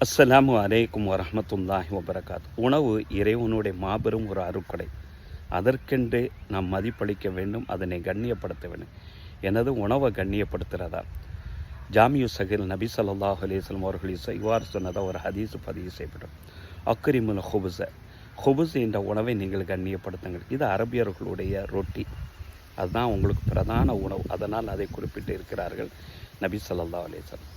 அஸ்ஸலாமு அலைக்கும் வரஹ்மத்துல்லாஹி வபரகாத். உணவு இறைவனுடைய மாபெரும் ஒரு அருட்கொடை. அதற்கென்று நாம் மதிப்பளிக்க வேண்டும், அதனை கண்ணியப்படுத்த வேண்டும். எனது உணவை கண்ணியப்படுத்துகிறதா? ஜாமியு சஹீல் நபி ஸல்லல்லாஹு அலைஹி வஸல்லம் அவர்கள் இவ்வாறு சொன்னதாக ஒரு ஹதீஸ் பதிவு செய்யப்படும். அக்ரிமுல் ஹுபுஸ் என்ற உணவை நீங்கள் கண்ணியப்படுத்துங்கள். இது அரபியர்களுடைய ரொட்டி, அதுதான் உங்களுக்கு பிரதான உணவு. அதனால் அதை குறிப்பிட்டு இருக்கிறார்கள் நபி ஸல்லல்லாஹு அலைஹி வஸல்லம்.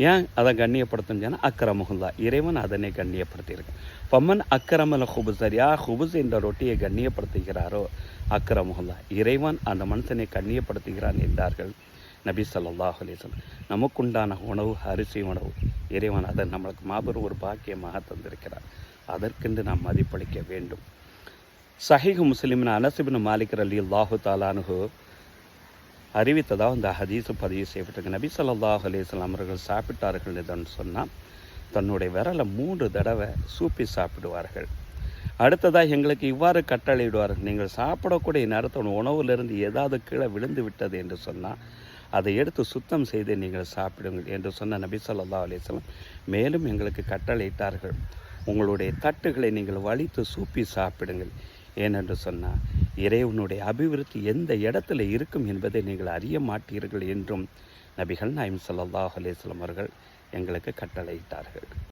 ஏன் அதை கண்ணியப்படுத்துன்னு சொன்னால் அக்கரமுல்லா, இறைவன் அதனை கண்ணியப்படுத்தியிருக்கேன். பம்மன் அக்கரமல ஹுபுசர், யார் ஹுபுஸ் என்ற ரொட்டியை கண்ணியப்படுத்துகிறாரோ அக்கரமுல்லா, இறைவன் அந்த மனுஷனை கண்ணியப்படுத்துகிறான் என்றார்கள் நபி ஸல்லல்லாஹு அலைஹி வஸல்லம். நமக்குண்டான உணவு அரிசி உணவு. இறைவன் அதை நம்மளுக்கு மாபெரும் ஒரு பாக்கியமாக தந்திருக்கிறார். அதற்கென்று நாம் மதிப்பளிக்க வேண்டும். சஹீஹ் முஸ்லிமின் அனஸ் இப்னு மாலிக் ரலியல்லாஹு தஆலா அன்ஹு அறிவித்ததாக இந்த ஹதீஸு பதிவு செய்யப்பட்டிருக்கு. நபி ஸல்லல்லாஹு அலைஹி வஸல்லம் அவர்கள் சாப்பிட்டார்கள் என்று சொன்னால் தன்னுடைய விரலை 3 தடவை சூப்பி சாப்பிடுவார்கள். அடுத்ததாக எங்களுக்கு இவ்வாறு கட்டளையிடுவார்கள், நீங்கள் சாப்பிடக்கூடிய நேரத்தோட உணவுலேருந்து ஏதாவது கீழே விழுந்து விட்டது என்று சொன்னால் அதை எடுத்து சுத்தம் செய்து நீங்கள் சாப்பிடுங்கள் என்று சொன்ன நபி ஸல்லல்லாஹு அலைஹி வஸல்லம் மேலும் எங்களுக்கு கட்டளையிட்டார்கள், உங்களுடைய தட்டுகளை நீங்கள் வலித்து சூப்பி சாப்பிடுங்கள். ஏனென்று சொன்னால் இறைவனுடைய அபிவிருத்தி எந்த இடத்துல இருக்கும் என்பதை நீங்கள் அறிய மாட்டீர்கள் என்றும் நபிகள் நாயகம் ஸல்லல்லாஹு அலைஹி வஸல்லம் அவர்கள் எங்களுக்கு கட்டளையிட்டார்கள்.